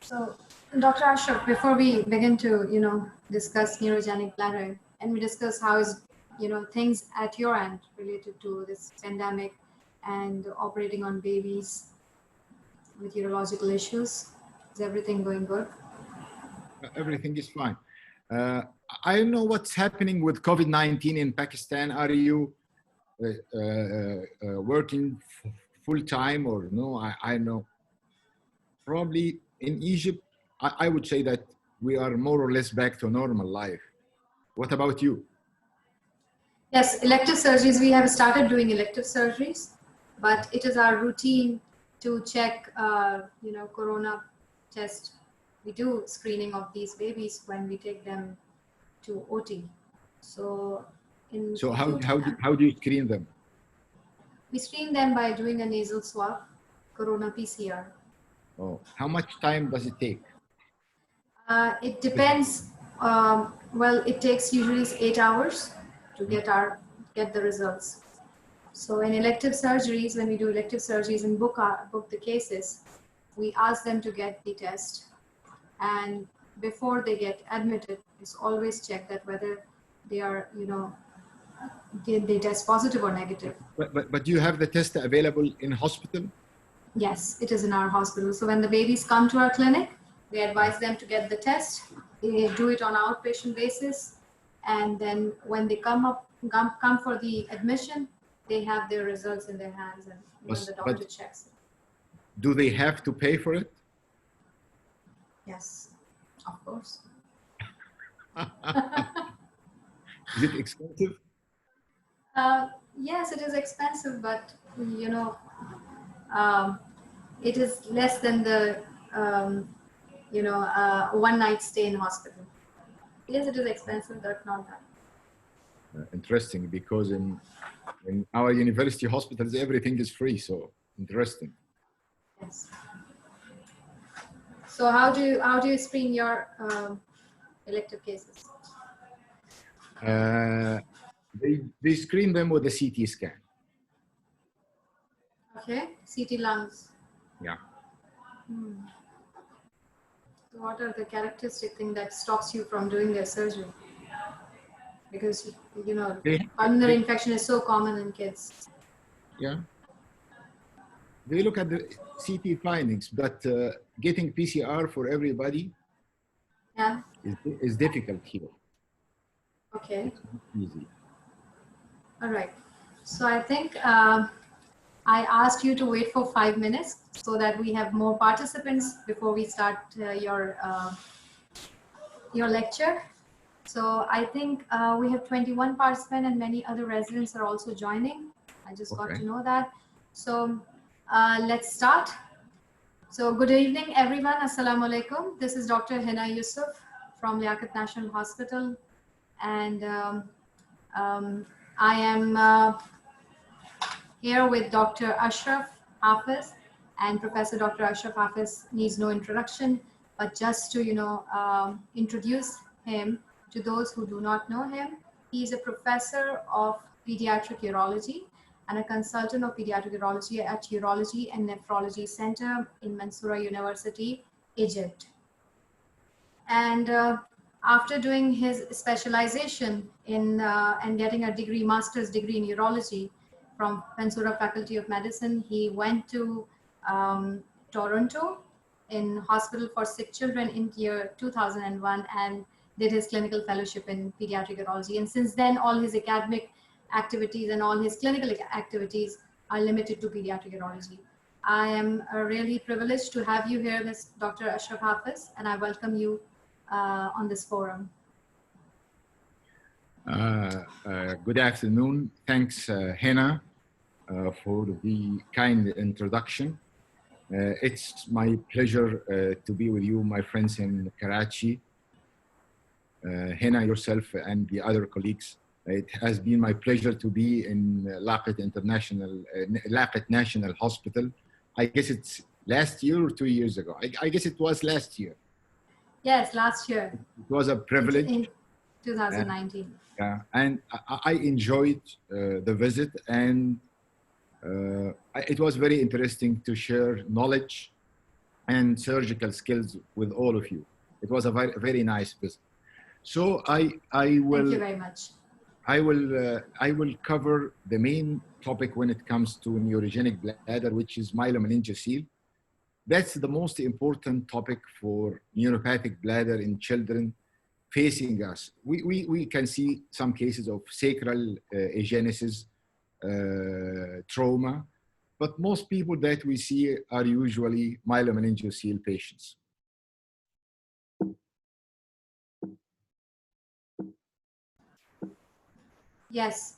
So, Dr. Ashraf, before we begin to, discuss neurogenic bladder, and we discuss how is, things at your end related to this pandemic and operating on babies with urological issues. Is everything going good? Everything is fine. I don't know what's happening with COVID-19 in Pakistan. Are you working full time or no? I know. Probably in Egypt, I would say that we are more or less back to normal life. What about you? Yes, elective surgeries. We have started doing elective surgeries, but it is our routine to check, corona test. We do screening of these babies when we take them to OT. So, How do you screen them? We screen them by doing a nasal swab, corona PCR. Oh, how much time does it take? It depends. Well, it takes usually 8 hours to get the results. So in elective surgeries, when we do elective surgeries and book the cases, we ask them to get the test, and before they get admitted, it's always checked that whether they are, they test positive or negative. But do you have the test available in hospital? Yes, it is in our hospital. So when the babies come to our clinic, we advise them to get the test. They do it on outpatient basis, and then when they come for the admission, they have their results in their hands, and the doctor checks it. Do they have to pay for it? Yes, of course. Is it expensive? Yes, it is expensive, but it is less than the one night stay in hospital. Yes, it is expensive, but not that. Interesting, because in our university hospitals, everything is free. So interesting. Yes. So how do you screen your elective cases? They screen them with a CT scan. Okay, CT lungs. Yeah. So what are the characteristic thing that stops you from doing their surgery? Because pulmonary infection is so common in kids. Yeah. They look at the CT findings, but getting PCR for everybody is difficult here. Okay. It's not easy. All right. So I think I asked you to wait for 5 minutes so that we have more participants before we start your lecture. So I think we have 21 participants and many other residents are also joining. I just got to know that. So let's start. So good evening, everyone. Assalamu alaikum. This is Dr. Hina Yousuf from Liaquat National Hospital. And I am here with Dr. Ashraf, Hafez, and Professor Dr. Ashraf Hafez needs no introduction, but just to introduce him to those who do not know him. He is a professor of pediatric urology and a consultant of pediatric urology at Urology and Nephrology Center in Mansoura University, Egypt. And after doing his specialization in and getting a master's degree in urology from Mansoura Faculty of Medicine, he went to Toronto in Hospital for Sick Children in year 2001 and did his clinical fellowship in pediatric urology. And since then, all his academic activities and all his clinical activities are limited to pediatric urology. I am really privileged to have you here, Dr. Ashraf Hafez, and I welcome you on this forum. Good afternoon. Thanks, Hina, for the kind introduction. It's my pleasure to be with you, my friends in Karachi. Hina, yourself, and the other colleagues. It has been my pleasure to be in Liaquat National Hospital. I guess it's last year or 2 years ago. I guess it was last year. Yes, last year. It was a privilege. In 2019. And I enjoyed the visit, and it was very interesting to share knowledge and surgical skills with all of you. It was a very nice visit. So Thank you very much. I will cover the main topic when it comes to neurogenic bladder, which is myelomeningocele. That's the most important topic for neuropathic bladder in children facing us. We can see some cases of sacral agenesis, trauma, but most people that we see are usually myelomeningocele patients. Yes.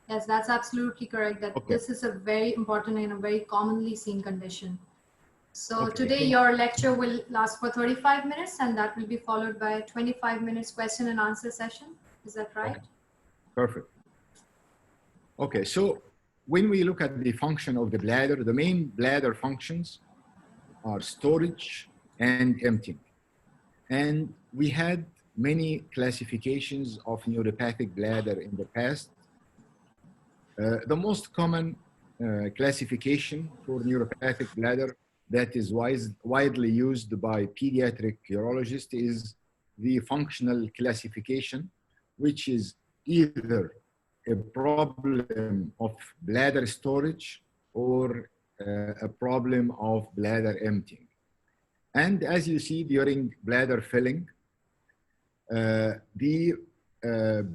Yes, that's absolutely correct. That Okay. this is a very important and a very commonly seen condition. So Okay. today your lecture will last for 35 minutes and that will be followed by a 25 minutes question and answer session. Is that right? Okay. Perfect. Okay, so when we look at the function of the bladder, the main bladder functions are storage and emptying. And we had many classifications of neuropathic bladder in the past. The most common classification for neuropathic bladder that is widely used by pediatric urologists is the functional classification, which is either a problem of bladder storage or a problem of bladder emptying. And as you see during bladder filling, the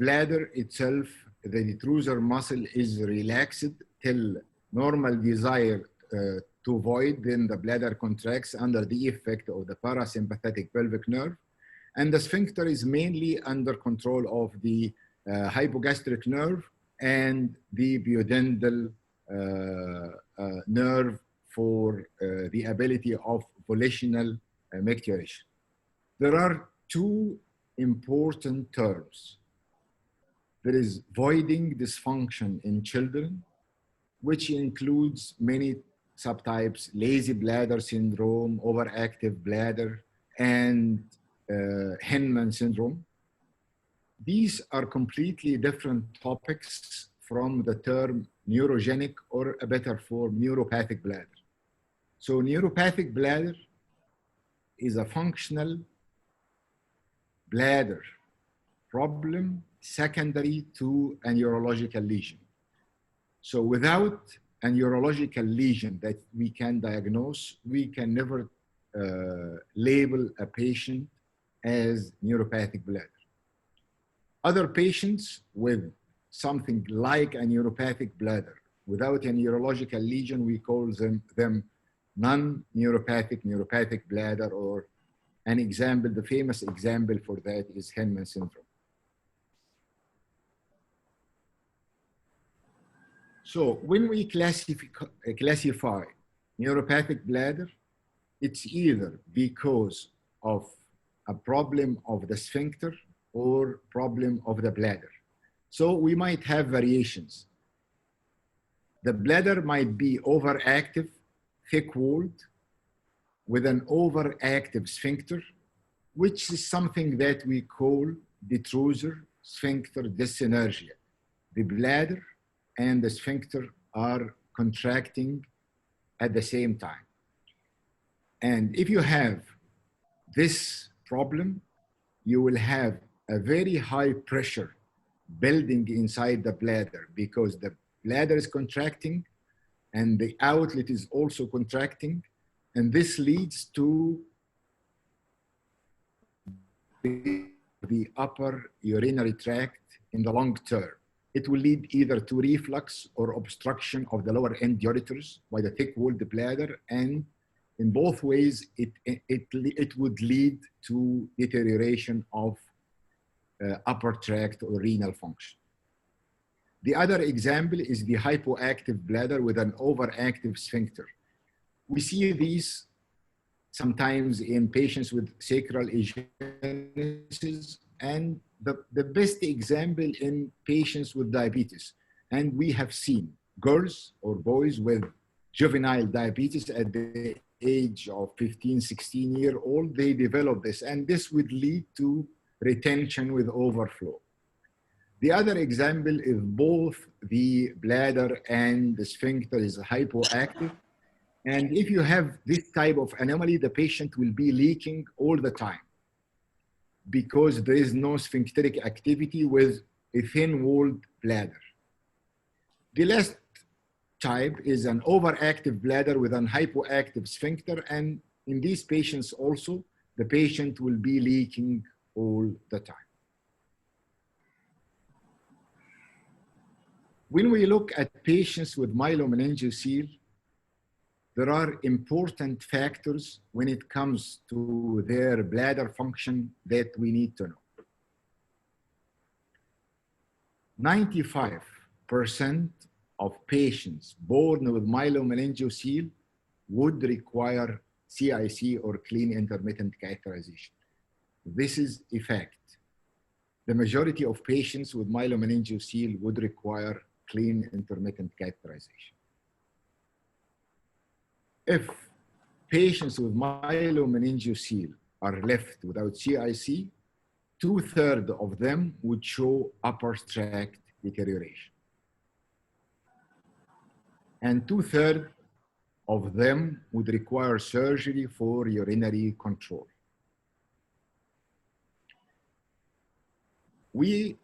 bladder itself, the detrusor muscle is relaxed till normal desire to void, then the bladder contracts under the effect of the parasympathetic pelvic nerve. And the sphincter is mainly under control of the hypogastric nerve and the pudendal nerve for the ability of volitional micturition. There are two important terms. There is voiding dysfunction in children, which includes many subtypes: lazy bladder syndrome, overactive bladder, and Henman syndrome. These are completely different topics from the term neurogenic, or a better form, neuropathic bladder. So neuropathic bladder is a functional bladder problem secondary to a neurological lesion. So without a neurological lesion that we can diagnose, we can never label a patient as neuropathic bladder. Other patients with something like a neuropathic bladder without a neurological lesion, we call them non-neuropathic bladder, or an example, the famous example for that is Henman syndrome. So when we classify neuropathic bladder, it's either because of a problem of the sphincter or problem of the bladder. So we might have variations. The bladder might be overactive, thick-walled, with an overactive sphincter, which is something that we call detrusor sphincter dyssynergia. The bladder and the sphincter are contracting at the same time. And if you have this problem, you will have a very high pressure building inside the bladder, because the bladder is contracting and the outlet is also contracting. And this leads to the upper urinary tract in the long term. It will lead either to reflux or obstruction of the lower end ureters by the thick-walled bladder, and in both ways, it would lead to deterioration of upper tract or renal function. The other example is the hypoactive bladder with an overactive sphincter. We see these sometimes in patients with sacral agenesis, and the best example in patients with diabetes. And we have seen girls or boys with juvenile diabetes at the age of 15, 16-year-old, they develop this, and this would lead to retention with overflow. The other example is both the bladder and the sphincter is hypoactive, And if you have this type of anomaly, the patient will be leaking all the time because there is no sphincteric activity with a thin-walled bladder. The last type is an overactive bladder with an hypoactive sphincter. And in these patients also, the patient will be leaking all the time. When we look at patients with myelomeningocele, there are important factors when it comes to their bladder function that we need to know. 95% of patients born with myelomeningocele would require CIC or clean intermittent catheterization. This is a fact. The majority of patients with myelomeningocele would require clean intermittent catheterization. If patients with myelomeningocele are left without CIC, 2/3 of them would show upper tract deterioration. And 2/3 of them would require surgery for urinary control. We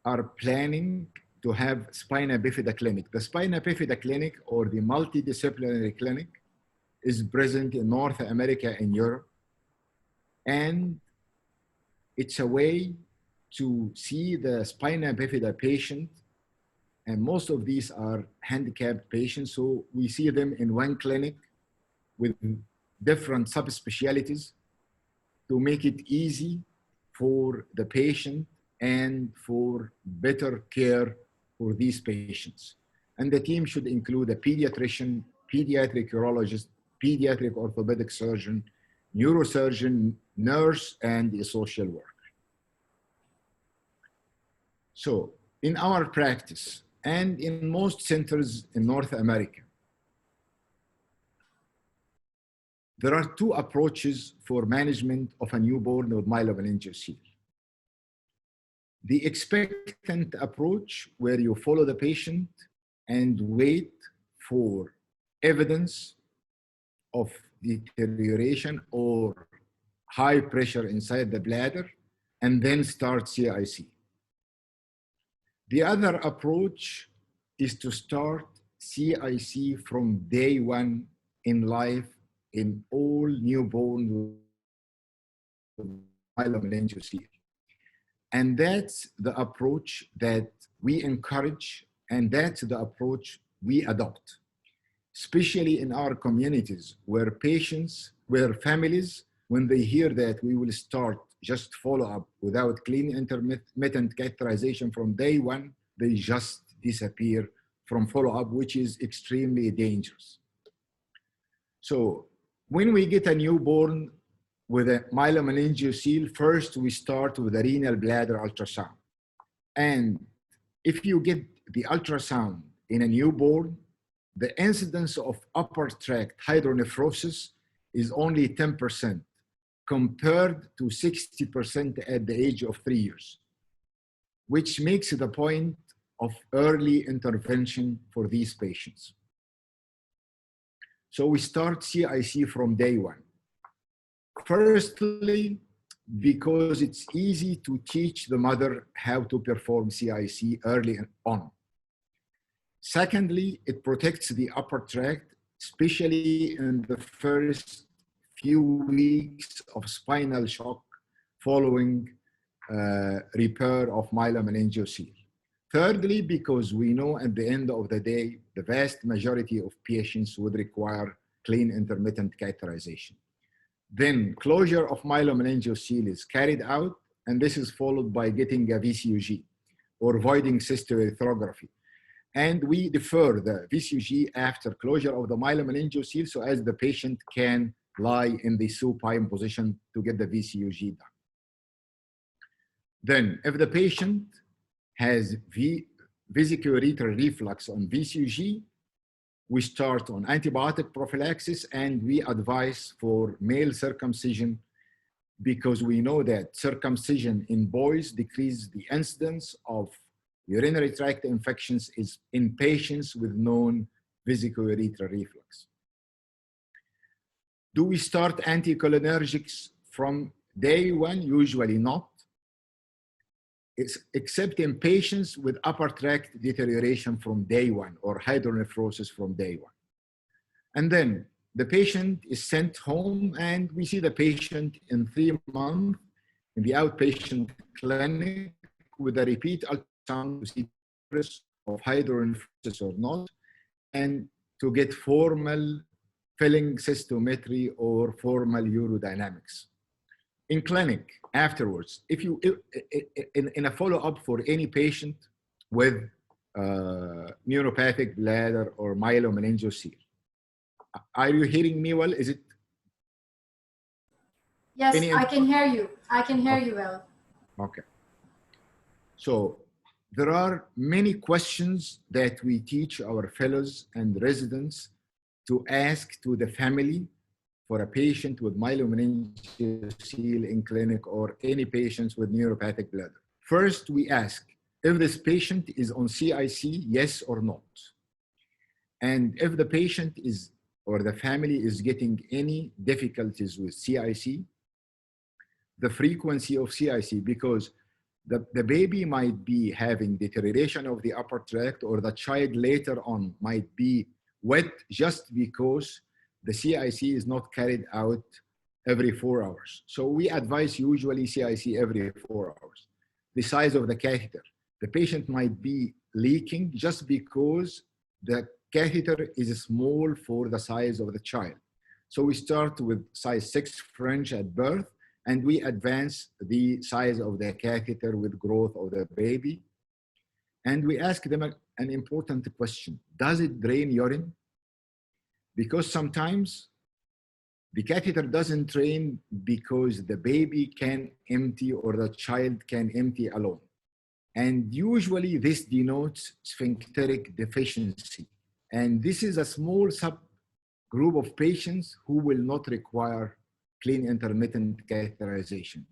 are planning to have spina bifida clinic. The spina bifida clinic, or the multidisciplinary clinic, is present in North America and Europe. And it's a way to see the spina bifida patient. And most of these are handicapped patients. So we see them in one clinic with different subspecialties to make it easy for the patient and for better care for these patients. And the team should include a pediatrician, pediatric urologist, pediatric orthopedic surgeon, neurosurgeon, nurse, and a social worker. So in our practice and in most centers in North America, there are two approaches for management of a newborn with myelomeningocele. The expectant approach, where you follow the patient and wait for evidence of deterioration or high pressure inside the bladder, and then start CIC. The other approach is to start CIC from day one in life in all newborn with myelomeningocele. And that's the approach that we encourage, and that's the approach we adopt, especially in our communities where families, when they hear that we will start just follow-up without clean intermittent catheterization from day one, they just disappear from follow-up, which is extremely dangerous. So when we get a newborn with a myelomeningocele, first we start with a renal bladder ultrasound. And if you get the ultrasound in a newborn, the incidence of upper tract hydronephrosis is only 10% compared to 60% at the age of 3 years, which makes the point of early intervention for these patients. So we start CIC from day one. Firstly, because it's easy to teach the mother how to perform CIC early on. Secondly, it protects the upper tract, especially in the first few weeks of spinal shock following repair of myelomeningocele. Thirdly, because we know at the end of the day, the vast majority of patients would require clean intermittent catheterization. Then closure of myelomeningocele is carried out, and this is followed by getting a VCUG or voiding cystoerythrography. And we defer the VCUG after closure of the myelomeningocele so as the patient can lie in the supine position to get the VCUG done. Then if the patient has vesicular reflux on VCUG, we start on antibiotic prophylaxis, and we advise for male circumcision because we know that circumcision in boys decreases the incidence of urinary tract infections in patients with known vesicular reflux. Do we start anticholinergics from day one? Usually not, except in patients with upper tract deterioration from day one or hydronephrosis from day one. And then the patient is sent home and we see the patient in 3 months in the outpatient clinic with a repeat ultrasound to see of hydronephrosis or not, and to get formal filling cystometry or formal urodynamics. In clinic afterwards, if you in a follow-up for any patient with neuropathic bladder or myelomeningeal, are you hearing me well? Is it? Yes, I can hear you. I can hear you well. Okay. So there are many questions that we teach our fellows and residents to ask to the family for a patient with myelomeningeal in clinic or any patients with neuropathic bladder. First, we ask if this patient is on CIC, yes or not. And if the patient is or the family is getting any difficulties with CIC, the frequency of CIC, because the baby might be having deterioration of the upper tract, or the child later on might be wet just because the CIC is not carried out every 4 hours. So we advise usually CIC every 4 hours. The size of the catheter. The patient might be leaking just because the catheter is small for the size of the child. So we start with size 6 French at birth, and we advance the size of the catheter with growth of the baby. And we ask them an important question. Does it drain urine? Because sometimes the catheter doesn't drain because the baby can empty or the child can empty alone. And usually this denotes sphincteric deficiency. And this is a small subgroup of patients who will not require clean intermittent catheterization.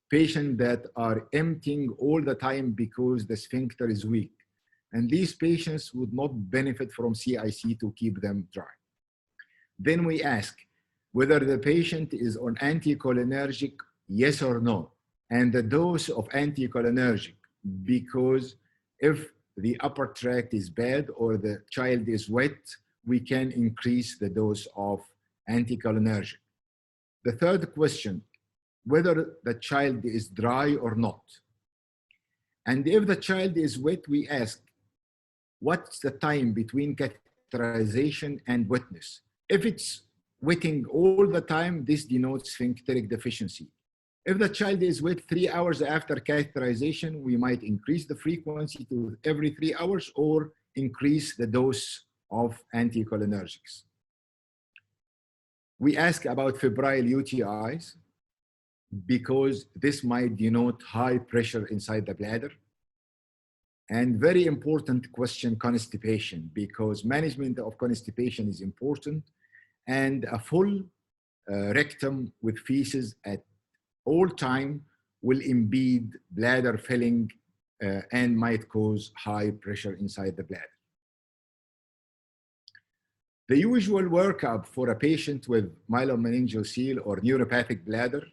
Patients that are emptying all the time because the sphincter is weak. And these patients would not benefit from CIC to keep them dry. Then we ask whether the patient is on anticholinergic, yes or no, and the dose of anticholinergic, because if the upper tract is bad or the child is wet, we can increase the dose of anticholinergic. The third question, whether the child is dry or not. And if the child is wet, we ask, what's the time between catheterization and wetness? If it's wetting all the time, this denotes sphincteric deficiency. If the child is wet 3 hours after catheterization, we might increase the frequency to every 3 hours or increase the dose of anticholinergics. We ask about febrile UTIs because this might denote high pressure inside the bladder. And very important question, constipation, because management of constipation is important, and a full rectum with feces at all time will impede bladder filling and might cause high pressure inside the bladder. The usual workup for a patient with myelomeningeal or neuropathic bladder: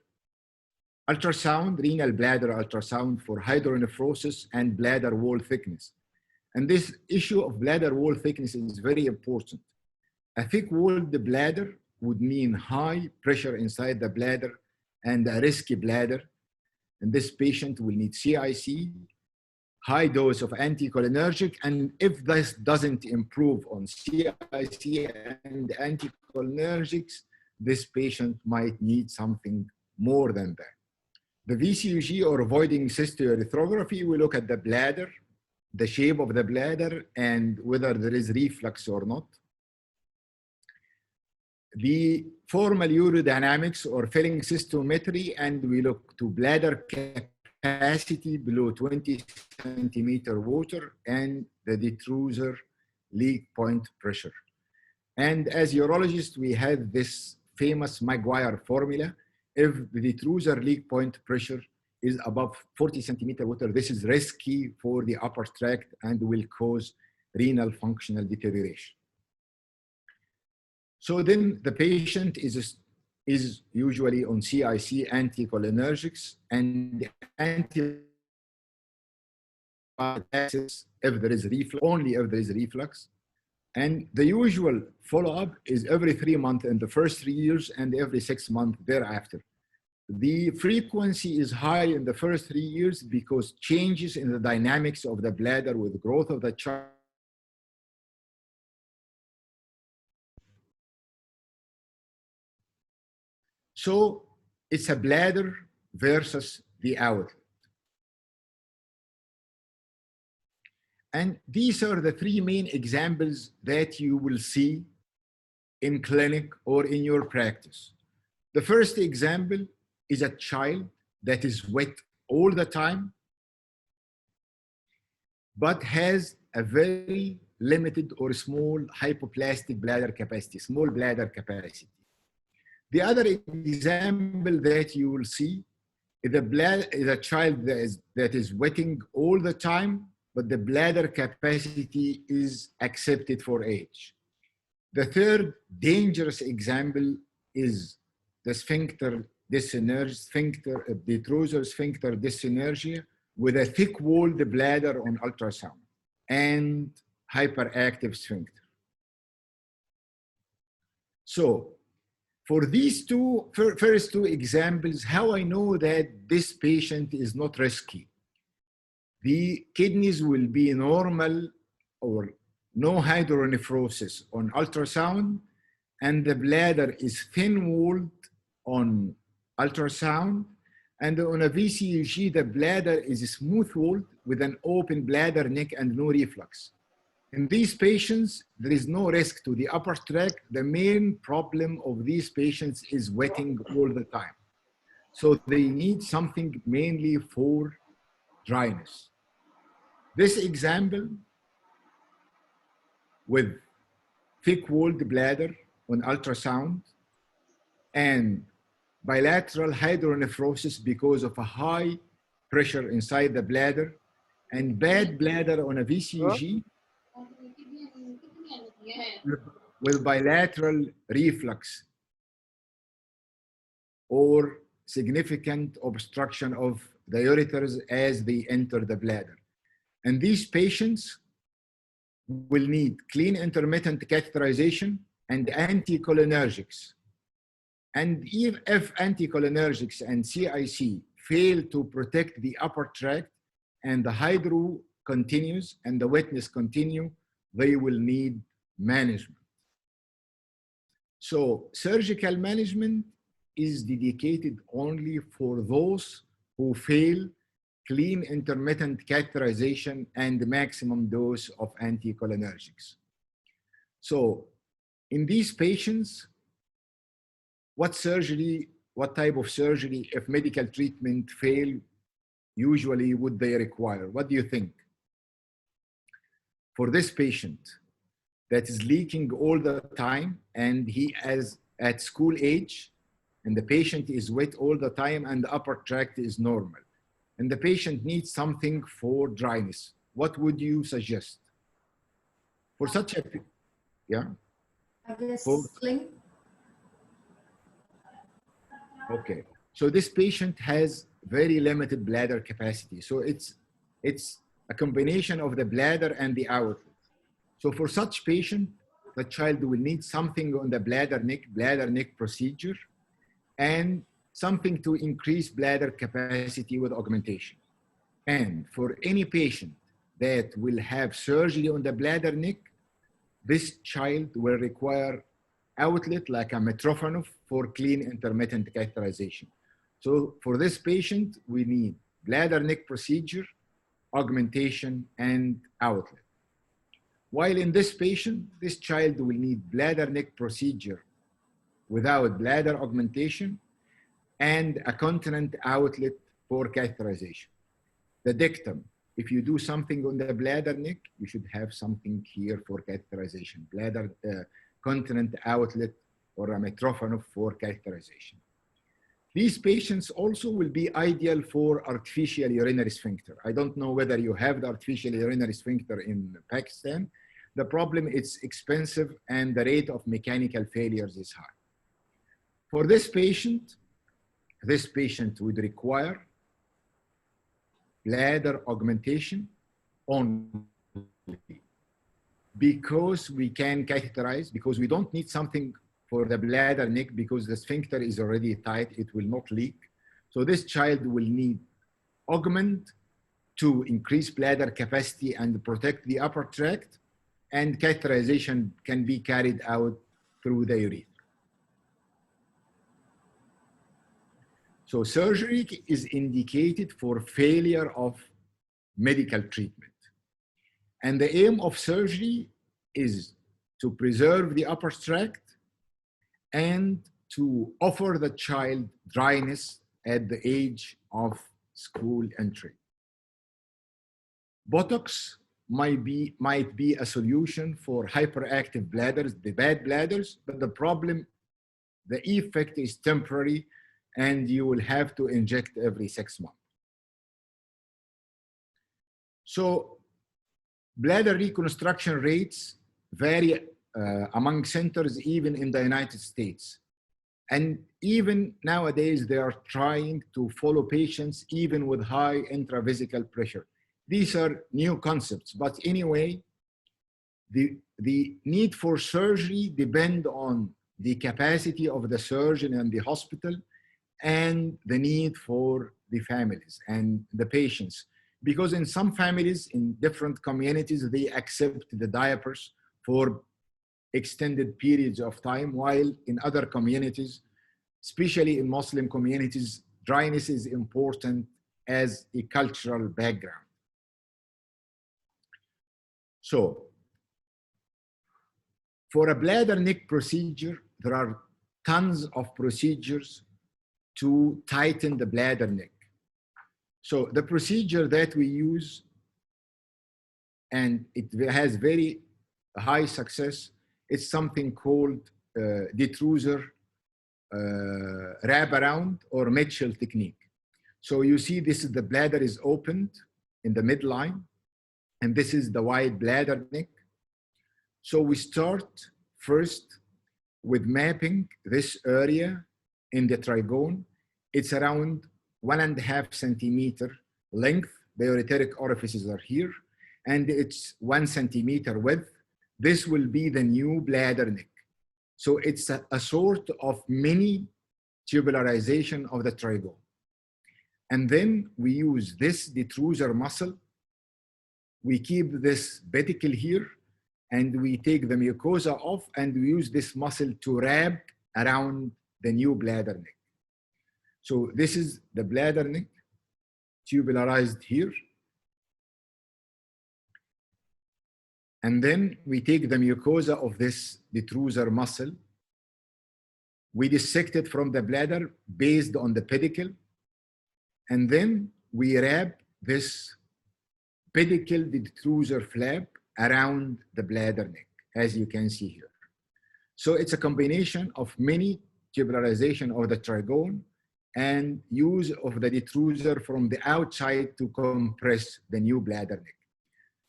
ultrasound, renal bladder ultrasound for hydronephrosis and bladder wall thickness. And this issue of bladder wall thickness is very important. A thick-walled bladder would mean high pressure inside the bladder and a risky bladder. And this patient will need CIC, high dose of anticholinergic, and if this doesn't improve on CIC and anticholinergics, this patient might need something more than that. The VCUG, or voiding cystourethropy, we look at the bladder, the shape of the bladder, and whether there is reflux or not. The formal urodynamics or filling cystometry, and we look to bladder capacity below 20 centimeter water and the detrusor leak point pressure. And as urologists, we have this famous Maguire formula. If the detrusor leak point pressure is above 40 centimeter water, this is risky for the upper tract and will cause renal functional deterioration. So then the patient is is usually on CIC, anticholinergics, and if there is reflux, only if there is reflux. And the usual follow-up is every 3 months in the first 3 years and every 6 months thereafter. The frequency is high in the first 3 years because changes in the dynamics of the bladder with growth of the child. So it's a bladder versus the outlet. And these are the 3 main examples that you will see in clinic or in your practice. The first example is a child that is wet all the time, but has a very limited or small hypoplastic bladder capacity, small bladder capacity. The other example that you will see is a child that is wetting all the time, but the bladder capacity is accepted for age. The third dangerous example is the sphincter dysynergia, detrusor sphincter dysynergia with a thick-walled bladder on ultrasound and hyperactive sphincter. So for these first two examples, how I know that this patient is not risky? The kidneys will be normal or no hydronephrosis on ultrasound, and the bladder is thin-walled on ultrasound, and on a VCUG, the bladder is smooth-walled with an open bladder neck and no reflux. In these patients, there is no risk to the upper tract. The main problem of these patients is wetting all the time. So they need something mainly for dryness. This example with thick-walled bladder on ultrasound and bilateral hydronephrosis because of a high pressure inside the bladder and bad bladder on a VCUG with bilateral reflux or significant obstruction of the ureters as they enter the bladder. And these patients will need clean intermittent catheterization and anticholinergics. And if anticholinergics and CIC fail to protect the upper tract and the hydro continues and the wetness continue, they will need management. So surgical management is dedicated only for those who fail clean intermittent catheterization and the maximum dose of anticholinergics. So in these patients, what type of surgery, if medical treatment fail, usually would they require? What do you think? For this patient that is leaking all the time and he is at school age and the patient is wet all the time and the upper tract is normal and the patient needs something for dryness, what would you suggest? For such a, yeah? I guess sling. Okay, so this patient has very limited bladder capacity. So it's a combination of the bladder and the outlet. So for such patient, the child will need something on the bladder neck procedure and something to increase bladder capacity with augmentation. And for any patient that will have surgery on the bladder neck, this child will require outlet like a Mitrofanov for clean intermittent catheterization. So for this patient, we need bladder neck procedure, augmentation, and outlet. While in this patient, this child will need bladder neck procedure without bladder augmentation and a continent outlet for catheterization. The dictum, if you do something on the bladder neck, you should have something here for catheterization, bladder continent outlet or a Mitrofanov for catheterization. These patients also will be ideal for artificial urinary sphincter. I don't know whether you have the artificial urinary sphincter in Pakistan. The problem, it's expensive and the rate of mechanical failures is high. For this patient would require bladder augmentation only, because we can catheterize, because we don't need something for the bladder neck because the sphincter is already tight, it will not leak. So this child will need augment to increase bladder capacity and protect the upper tract, and catheterization can be carried out through the urethra. So surgery is indicated for failure of medical treatment. And the aim of surgery is to preserve the upper tract and to offer the child dryness at the age of school entry. Botox might be a solution for hyperactive bladders, the bad bladders, but the problem, the effect is temporary, and you will have to inject every 6 months. So bladder reconstruction rates vary among centers, even in the United States. And even nowadays, they are trying to follow patients even with high intravesical pressure. These are new concepts, but anyway, the need for surgery depends on the capacity of the surgeon and the hospital, and the need for the families and the patients. Because in some families, in different communities, they accept the diapers for extended periods of time, while in other communities, especially in Muslim communities, dryness is important as a cultural background. So, for a bladder neck procedure, there are tons of procedures to tighten the bladder neck. So the procedure that we use, and it has very high success, it's something called detruser wraparound or Mitchell technique. So you see, this is the bladder is opened in the midline, and this is the wide bladder neck. So we start first with mapping this area in the trigone. It's around 1.5 centimeter length. The ureteric orifices are here, and it's 1 centimeter width. This will be the new bladder neck. So it's a sort of mini tubularization of the trigone. And then we use this detruser muscle. We keep this pedicle here, and we take the mucosa off, and we use this muscle to wrap around the new bladder neck. So this is the bladder neck, tubularized here. And then we take the mucosa of this detruser muscle. We dissect it from the bladder based on the pedicle. And then we wrap this pedicle detruser flap around the bladder neck, as you can see here. So it's a combination of many tubularization of the trigone and use of the detruser from the outside to compress the new bladder neck.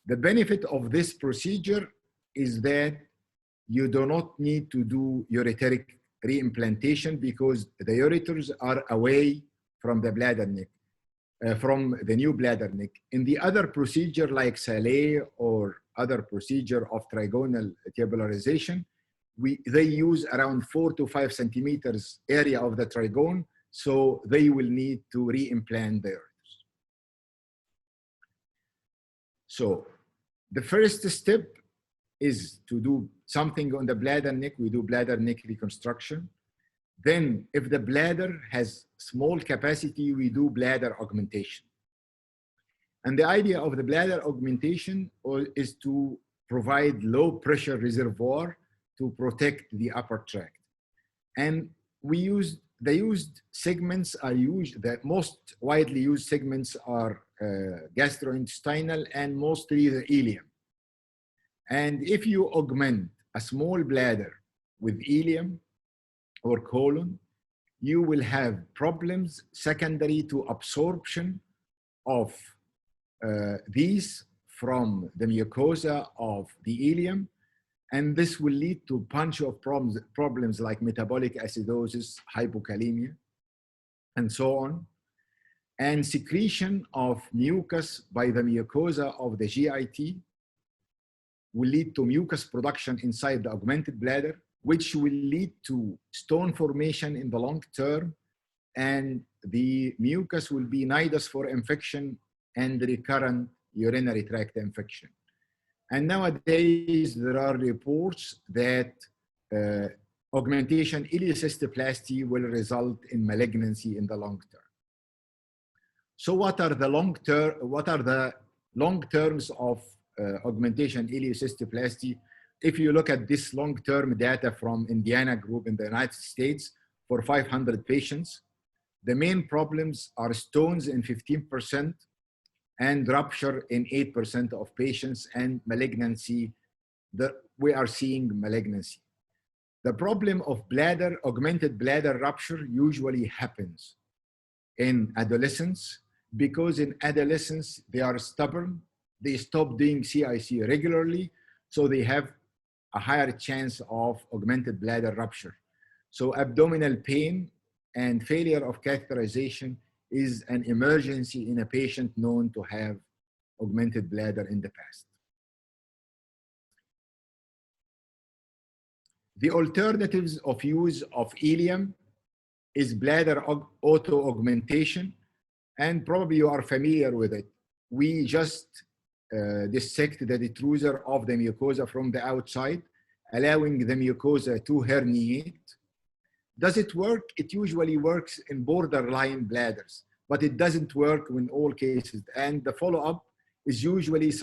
The benefit of this procedure is that you do not need to do ureteric reimplantation because the ureters are away from the bladder neck, from the new bladder neck. In the other procedure like Saleh or other procedure of trigonal tubularization, they use around 4 to 5 centimeters area of the trigone, so they will need to reimplant the ureters. So the first step is to do something on the bladder neck. We do bladder neck reconstruction. Then if the bladder has small capacity, we do bladder augmentation. And the idea of the bladder augmentation is to provide low pressure reservoir to protect the upper tract. And the used segments are the most widely used segments are gastrointestinal and mostly the ileum. And if you augment a small bladder with ileum or colon, you will have problems secondary to absorption of these from the mucosa of the ileum, And this will lead to a bunch of problems like metabolic acidosis, hypokalemia, and so on. And secretion of mucus by the mucosa of the GIT will lead to mucus production inside the augmented bladder, which will lead to stone formation in the long term, and the mucus will be nidus for infection and recurrent urinary tract infection. And nowadays, there are reports that augmentation ileocystoplasty will result in malignancy in the long term. So what are the long terms of augmentation ileocystoplasty? If you look at this long-term data from Indiana group in the United States for 500 patients, the main problems are stones in 15% and rupture in 8% of patients, and malignancy, we are seeing malignancy. The problem of augmented bladder rupture usually happens in adolescents, because in adolescents, they are stubborn, they stop doing CIC regularly, so they have a higher chance of augmented bladder rupture. So abdominal pain and failure of catheterization is an emergency in a patient known to have augmented bladder in the past. The alternatives of use of ileum is bladder auto-augmentation, and probably you are familiar with it. We just dissect the detrusor of the mucosa from the outside, allowing the mucosa to herniate. Does it work? It usually works in borderline bladders, but it doesn't work in all cases. And the follow-up is usually,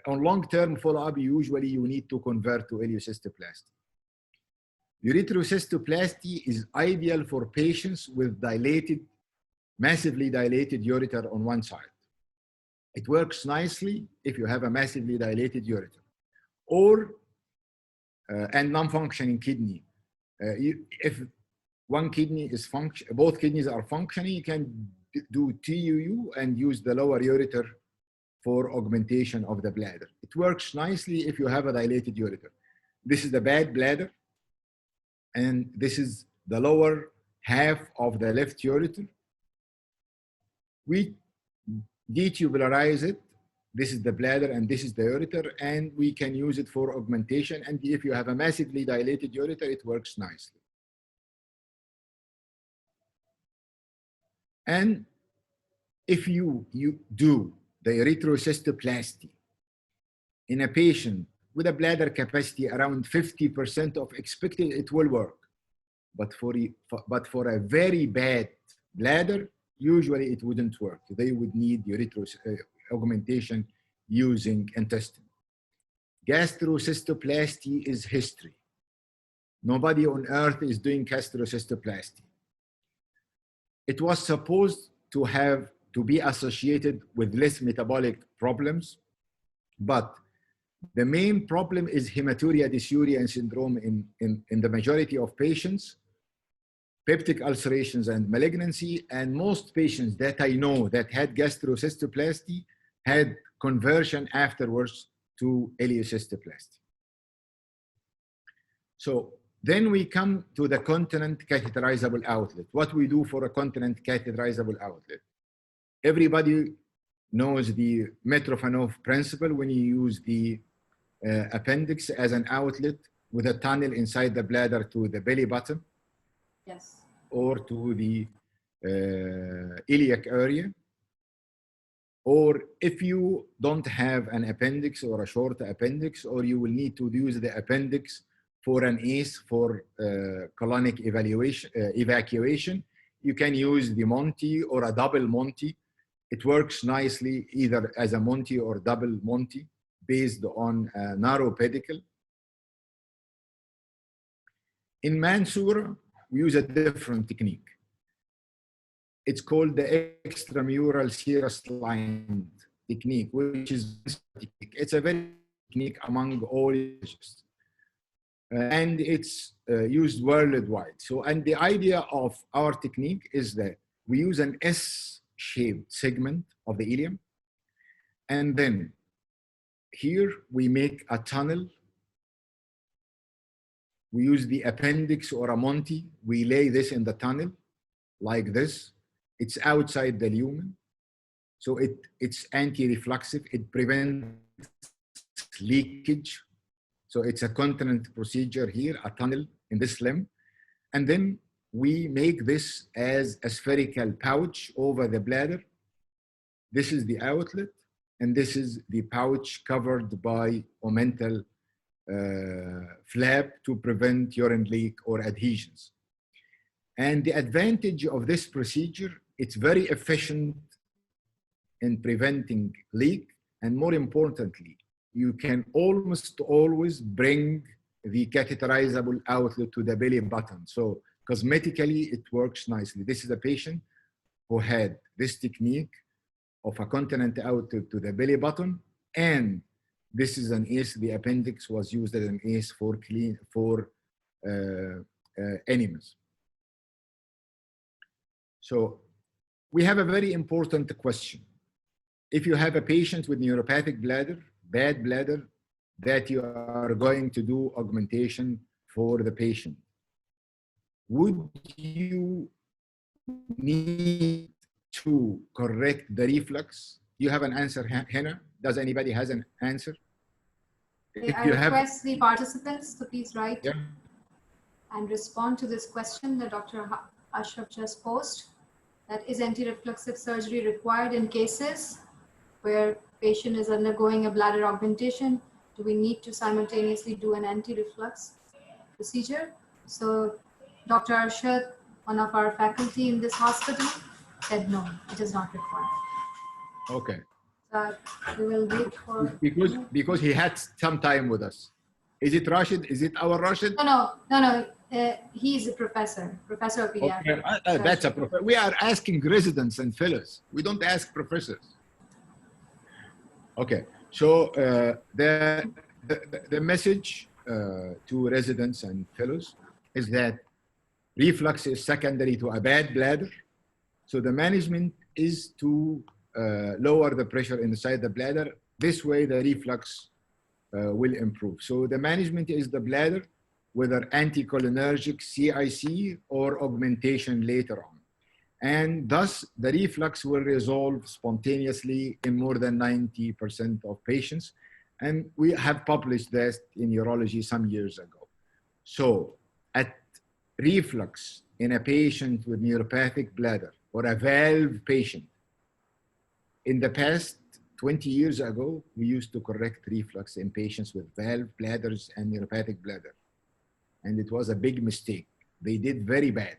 on long-term follow-up, usually you need to convert to ileocystoplasty. Erythrocystoplasty is ideal for patients with massively dilated ureter on one side. It works nicely if you have a massively dilated ureter, and non-functioning kidney. If one kidney is both kidneys are functioning, you can do TUU and use the lower ureter for augmentation of the bladder. It works nicely if you have a dilated ureter. This is the bad bladder, and this is the lower half of the left ureter. We detubularize it. This is the bladder and this is the ureter, and we can use it for augmentation. And if you have a massively dilated ureter, it works nicely. And if you do the erythrocystoplasty in a patient with a bladder capacity around 50% of expected, it will work. But for a very bad bladder, usually it wouldn't work. They would need augmentation using intestine. Gastrocystoplasty is history. Nobody on earth is doing gastrocystoplasty. It was supposed to be associated with less metabolic problems, but the main problem is hematuria, dysuria, and syndrome in the majority of patients, peptic ulcerations and malignancy, and most patients that I know that had gastrocystoplasty had conversion afterwards to ileocystoplasty. So then we come to the continent catheterizable outlet. What we do for a continent catheterizable outlet. Everybody knows the Mitrofanoff principle when you use the appendix as an outlet with a tunnel inside the bladder to the belly button. Yes. Or to the iliac area. Or if you don't have an appendix or a short appendix, or you will need to use the appendix for an ACE for colonic evacuation, you can use the Monty or a double Monty. It works nicely either as a Monty or double Monty based on a narrow pedicle. In Mansoura, we use a different technique. It's called the extramural serous line technique, which is it's a very technique among all urologists. And it's used worldwide. So, and the idea of our technique is that we use an S-shaped segment of the ileum, and then here we make a tunnel. We use the appendix or a Monty. We lay this in the tunnel like this. It's outside the lumen. So it's anti-reflexive. It prevents leakage. So it's a continent procedure here, a tunnel in this limb. And then we make this as a spherical pouch over the bladder. This is the outlet, and this is the pouch covered by omental flap to prevent urine leak or adhesions. And the advantage of this procedure, it's very efficient in preventing leak, and more importantly, you can almost always bring the catheterizable outlet to the belly button. So cosmetically, it works nicely. This is a patient who had this technique of a continent outlet to the belly button, and this is an ACE. The appendix was used as an ACE for enemas. So we have a very important question. If you have a patient with neuropathic bladder, bad bladder, that you are going to do augmentation for the patient, would you need to correct the reflux? You have an answer, Hina? Does anybody has an answer? If I request the participants to please write yeah, and respond to this question that Dr. Ashraf just posed. That is anti-reflexive surgery required in cases where patient is undergoing a bladder augmentation? Do we need to simultaneously do an anti-reflux procedure? So Dr. Arshad, one of our faculty in this hospital, said no, it is not required. Okay. So we will wait for... Because he had some time with us. Is it Rashid? Is it our Rashid? No. He's a professor of pediatrics. Okay. That's a professor. We are asking residents and fellows. We don't ask professors. Okay. So the message to residents and fellows is that reflux is secondary to a bad bladder. So the management is to lower the pressure inside the bladder. This way the reflux will improve. So the management is the bladder, whether anticholinergic, CIC, or augmentation later on. And thus the reflux will resolve spontaneously in more than 90% of patients. And we have published this in urology some years ago. So at reflux in a patient with neuropathic bladder or a valve patient, in the past 20 years ago, we used to correct reflux in patients with valve bladders and neuropathic bladder. And it was a big mistake. They did very bad.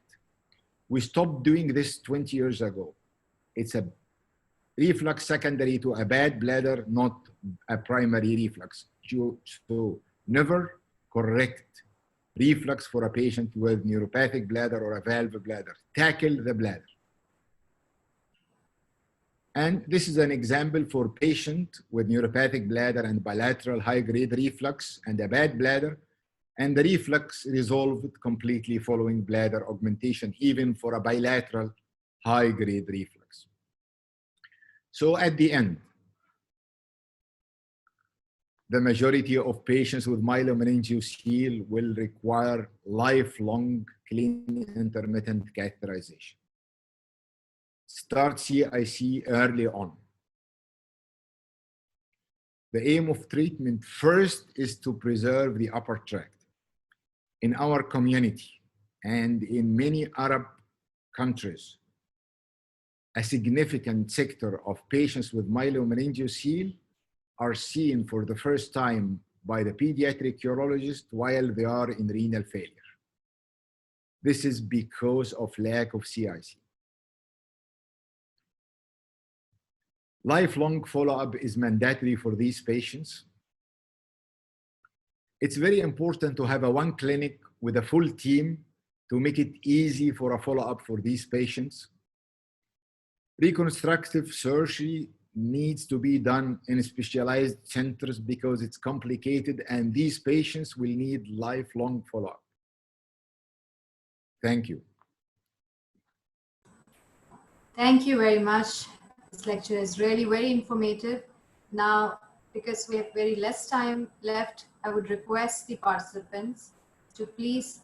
We stopped doing this 20 years ago. It's a reflux secondary to a bad bladder, not a primary reflux. So never correct reflux for a patient with neuropathic bladder or a valve bladder. Tackle the bladder. And this is an example for patient with neuropathic bladder and bilateral high-grade reflux and a bad bladder. And the reflux resolved completely following bladder augmentation, even for a bilateral high-grade reflux. So at the end, the majority of patients with myelomeningeal seal will require lifelong clean intermittent catheterization. Start CIC early on. The aim of treatment first is to preserve the upper tract. In our community and in many Arab countries, a significant sector of patients with myelomeningeal seal are seen for the first time by the pediatric urologist while they are in renal failure. This is because of lack of CIC. Lifelong follow-up is mandatory for these patients. It's very important to have one clinic with a full team to make it easy for a follow-up for these patients. Reconstructive surgery needs to be done in specialized centers because it's complicated and these patients will need lifelong follow-up. Thank you. Thank you very much. This lecture is really very informative. Now, because we have very less time left, I would request the participants to please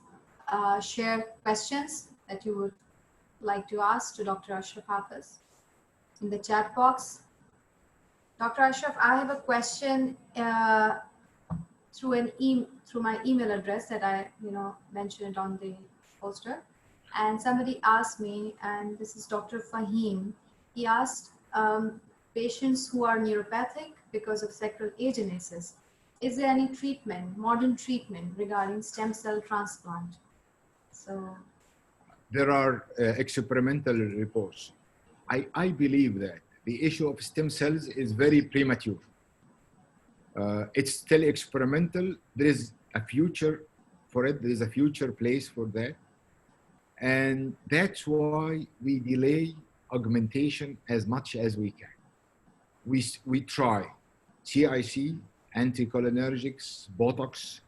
share questions that you would like to ask to Dr. Ashraf Hafez in the chat box. Dr. Ashraf, I have a question through my email address that I mentioned on the poster, and somebody asked me, and this is Dr. Fahim. He asked patients who are neuropathic because of sacral agenesis, is there any treatment, modern treatment regarding stem cell transplant? So there are experimental reports. I believe that the issue of stem cells is very premature. It's still experimental. There is a future for it. There is a future place for that. And that's why we delay augmentation as much as we can. We try CIC, anticholinergics, Botox.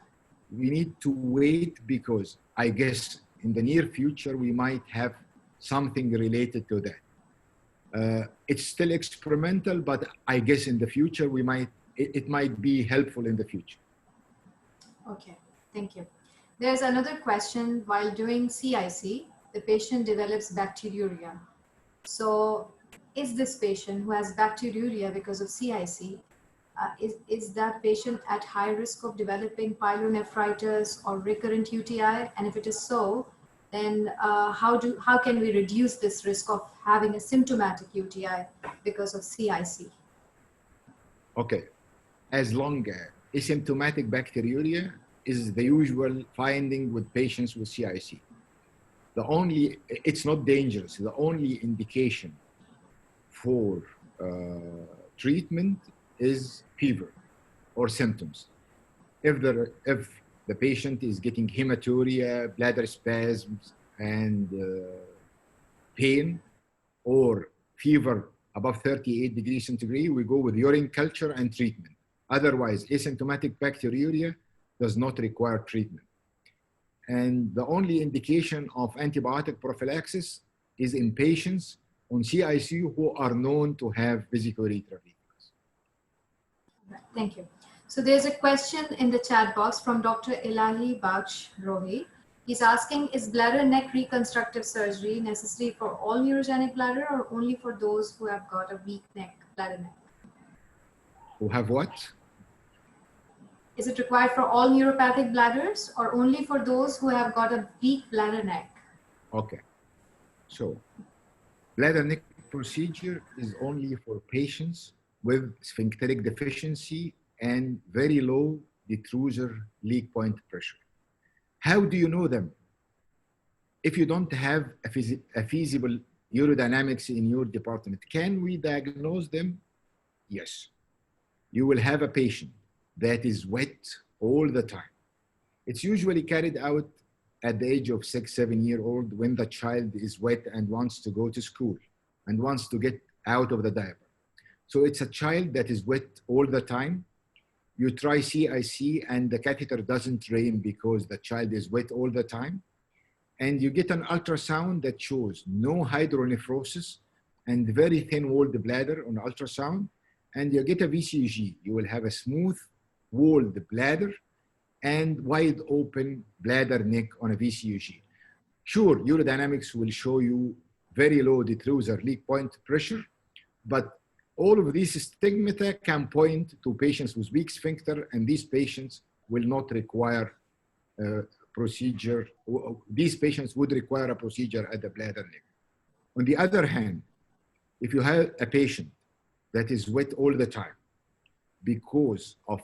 We need to wait because I guess in the near future, we might have something related to that. It's still experimental, but I guess in the future, it might be helpful in the future. Okay, thank you. There's another question. While doing CIC, the patient develops bacteriuria. So is this patient who has bacteriuria because of CIC, is that patient at high risk of developing pyelonephritis or recurrent UTI? And if it is so, then how can we reduce this risk of having a symptomatic UTI because of CIC? Okay, as long as asymptomatic bacteriuria is the usual finding with patients with CIC. It's not dangerous. The only indication for treatment is fever or symptoms. If the patient is getting hematuria, bladder spasms, and pain, or fever above 38 degrees centigrade, we go with urine culture and treatment. Otherwise, asymptomatic bacteriuria does not require treatment. And the only indication of antibiotic prophylaxis is in patients on CIC who are known to have vesicourethral reflux. Thank you. So there's a question in the chat box from Dr. Elahi Baksh Rohi. He's asking, is bladder neck reconstructive surgery necessary for all neurogenic bladder or only for those who have got a weak neck, bladder neck? Who have what? Is it required for all neuropathic bladders or only for those who have got a weak bladder neck? Okay. So bladder neck procedure is only for patients with sphincteric deficiency and very low detrusor leak point pressure. How do you know them? If you don't have a feasible urodynamics in your department, can we diagnose them? Yes. You will have a patient that is wet all the time. It's usually carried out at the age of 6, 7-year-old when the child is wet and wants to go to school and wants to get out of the diaper. So it's a child that is wet all the time. You try CIC and the catheter doesn't drain because the child is wet all the time. And you get an ultrasound that shows no hydronephrosis and very thin-walled bladder on ultrasound. And you get a VCG. You will have a smooth-walled bladder and wide open bladder neck on a VCG. Sure, urodynamics will show you very low detrusor leak point pressure, but all of these stigmata can point to patients with weak sphincter, and these patients will not require procedure. These patients would require a procedure at the bladder neck. On the other hand, if you have a patient that is wet all the time because of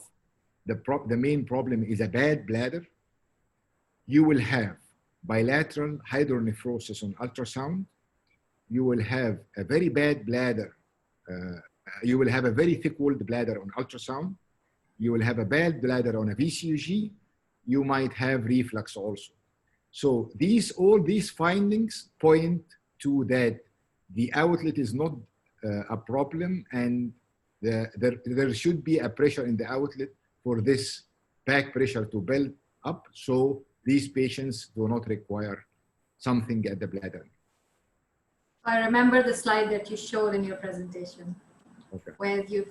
the main problem is a bad bladder, you will have bilateral hydronephrosis on ultrasound. You will have a very bad bladder. You will have a very thick-walled bladder on ultrasound. You will have a bad bladder on a VCG. You might have reflux also. So all these findings point to that the outlet is not a problem, and there should be a pressure in the outlet for this back pressure to build up, so these patients do not require something at the bladder. I remember the slide that you showed in your presentation. Okay. where you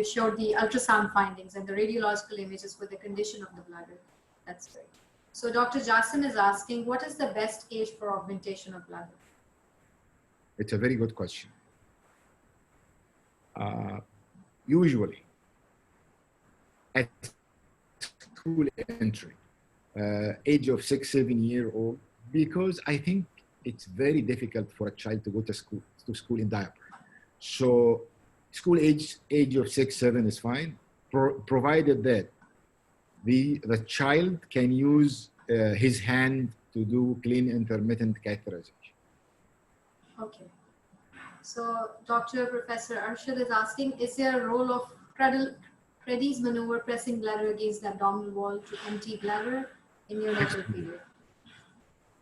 showed the ultrasound findings and the radiological images for the condition of the bladder. That's great. So Dr. Jasim is asking, what is the best age for augmentation of bladder? It's a very good question. Usually, at school entry, age of 6, 7 year old, because I think it's very difficult for a child to go to school in diaper. So school age of 6, 7 is fine, provided that the child can use his hand to do clean intermittent catheterization. Okay. So Dr. Professor Arshad is asking, is there a role of Creddy's maneuver pressing bladder against the abdominal wall to empty bladder in neonatal period?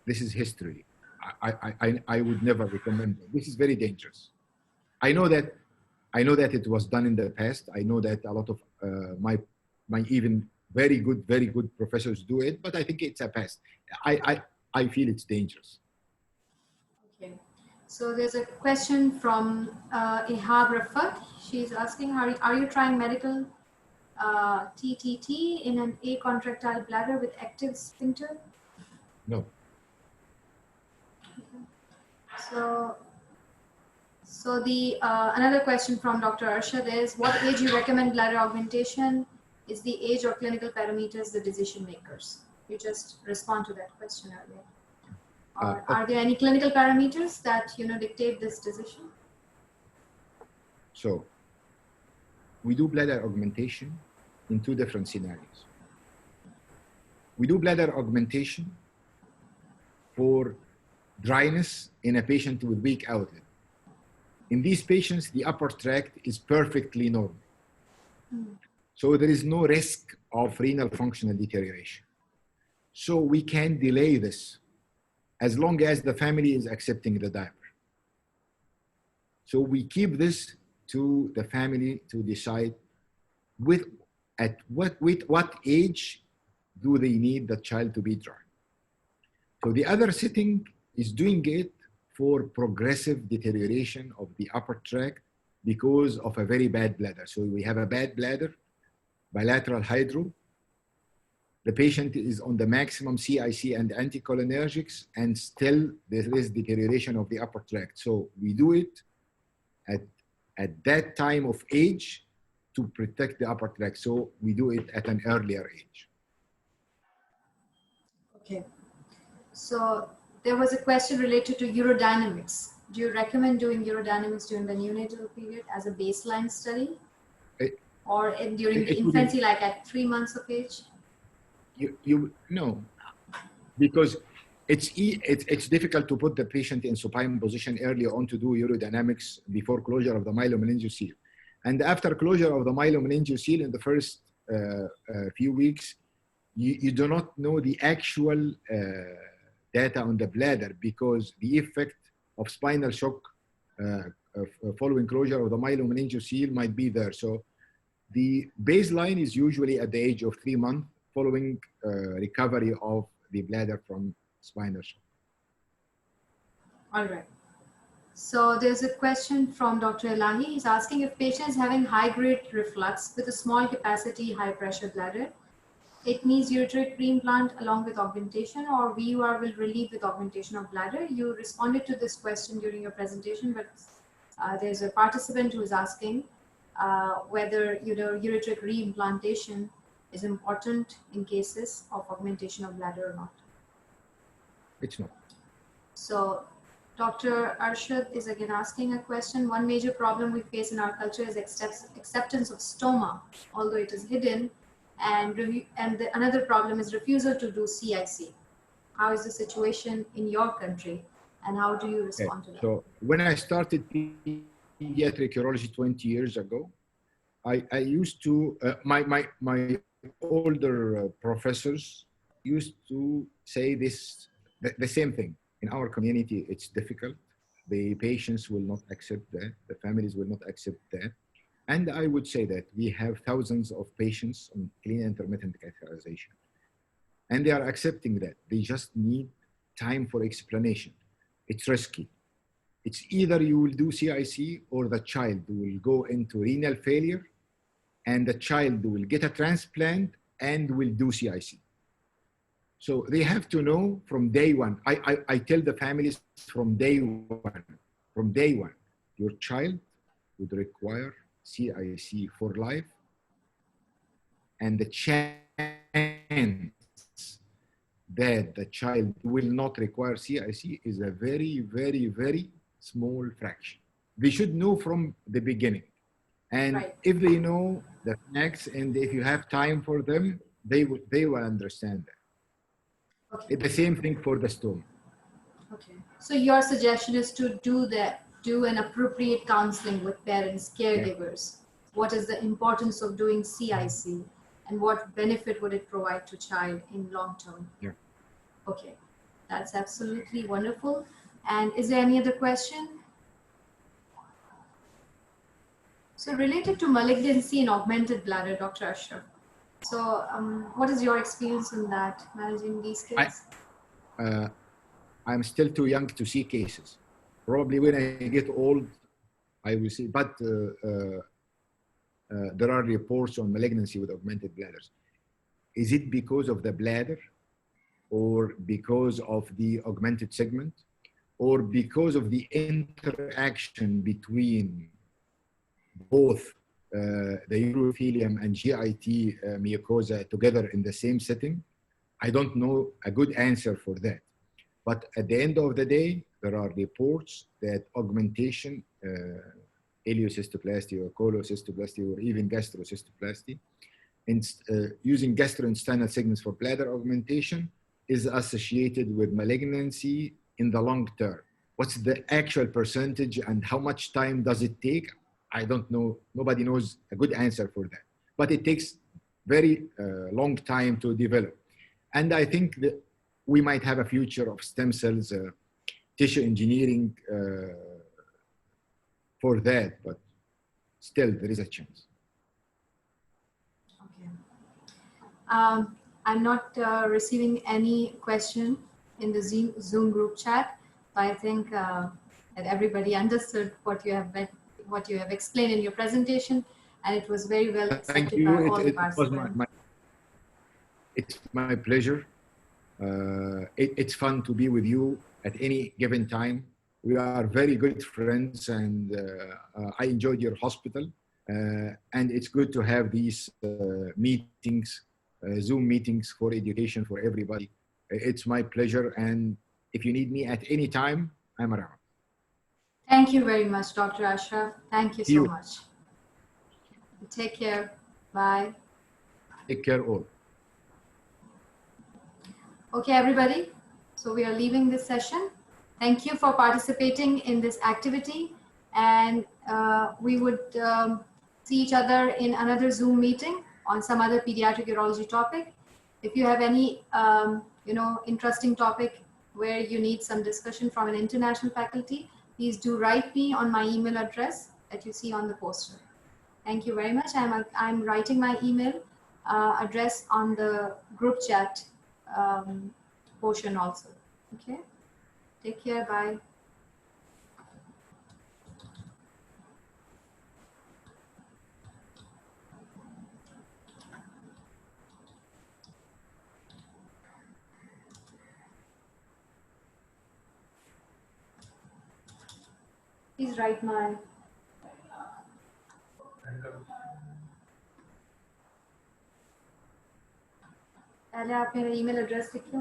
This is history. I would never recommend it. This is very dangerous. I know that it was done in the past. I know that a lot of my even very good professors do it, but I think it's a past. I feel it's dangerous. Okay. So there's a question from Ihab Rafat. She's asking, are you trying medical TTT in an acontractile bladder with active sphincter? No. So the another question from Dr. Arshad is, what age you recommend bladder augmentation? Is the age or clinical parameters the decision makers? You just respond to that question earlier. Or are there any clinical parameters that dictate this decision? So we do bladder augmentation in two different scenarios. We do bladder augmentation for dryness in a patient with weak outlet. In these patients, the upper tract is perfectly normal. So there is no risk of renal functional deterioration. So we can delay this as long as the family is accepting the diaper. So we keep this to the family to decide with what age do they need the child to be dry. So the other setting is doing it for progressive deterioration of the upper tract because of a very bad bladder. So we have a bad bladder, bilateral hydro. The patient is on the maximum CIC and anticholinergics, and still there is deterioration of the upper tract. So we do it at that time of age to protect the upper tract. So we do it at an earlier age. Okay. So there was a question related to urodynamics. Do you recommend doing urodynamics during the neonatal period as a baseline study? Or during the infancy, like at 3 months of age? No, because it's difficult to put the patient in supine position early on to do urodynamics before closure of the myelomeningeal seal. And after closure of the myelomeningeal seal in the first few weeks, you do not know the actual data on the bladder because the effect of spinal shock following closure of the myelomeningeal seal might be there. So the baseline is usually at the age of 3 months following recovery of the bladder from spinal shock. All right. So there's a question from Dr. Elahi. He's asking if patient is having high-grade reflux with a small capacity, high-pressure bladder, it needs ureteric reimplant along with augmentation, or VUR will relieve with augmentation of bladder. You responded to this question during your presentation, but there's a participant who is asking whether ureteric reimplantation is important in cases of augmentation of bladder or not. It's not. So Dr. Arshad is again asking a question. One major problem we face in our culture is acceptance of stoma, although it is hidden, and another problem is refusal to do CIC. How is the situation in your country, and how do you respond to that? So when I started pediatric urology 20 years ago, I used to, my older professors used to say the same thing. In our community, it's difficult. The patients will not accept that. The families will not accept that. And I would say that we have thousands of patients on clean intermittent catheterization. And they are accepting that. They just need time for explanation. It's risky. It's either you will do CIC or the child will go into renal failure and the child will get a transplant and will do CIC. So they have to know from day one. I tell the families from day one, your child would require CIC for life, and the chance that the child will not require CIC is a very, very, very small fraction. They should know from the beginning. And Right. if they know the facts and if you have time for them, they will understand that. Okay. It's the same thing for the stoma. Okay. So your suggestion is to do an appropriate counseling with parents, caregivers. What is the importance of doing CIC and what benefit would it provide to child in long term? Yeah. Okay. That's absolutely wonderful. And is there any other question? So related to malignancy in augmented bladder, Dr. Ashraf. So what is your experience in that, managing these cases? I'm still too young to see cases. Probably when I get old, I will see. But there are reports on malignancy with augmented bladders. Is it because of the bladder, or because of the augmented segment, or because of the interaction between both the urothelium and GIT mucosa together in the same setting? I don't know a good answer for that. But at the end of the day, there are reports that augmentation, ileocystoplasty or cholecystoplasty or even gastrocystoplasty, and using gastrointestinal segments for bladder augmentation is associated with malignancy in the long term. What's the actual percentage and how much time does it take? I don't know. Nobody knows a good answer for that. But it takes very long time to develop. And I think that we might have a future of stem cells, tissue engineering for that, but still there is a chance. Okay. I'm not receiving any question in the Zoom group chat, but I think that everybody understood what you have explained in your presentation, and it was very well accepted by all the participants. It's my pleasure. It's fun to be with you at any given time. We are very good friends, and I enjoyed your hospital. And it's good to have these meetings, Zoom meetings for education for everybody. It's my pleasure. And if you need me at any time, I'm around. Thank you very much, Dr. Ashraf. Thank you so much. Take care. Bye. Take care all. Okay, everybody. So we are leaving this session. Thank you for participating in this activity. And we would see each other in another Zoom meeting on some other pediatric urology topic. If you have any, interesting topic where you need some discussion from an international faculty, please do write me on my email address that you see on the poster. Thank you very much. I'm writing my email address on the group chat portion also. Okay. Take care. Bye. Please write my पहले आप मेरा email address लिखिए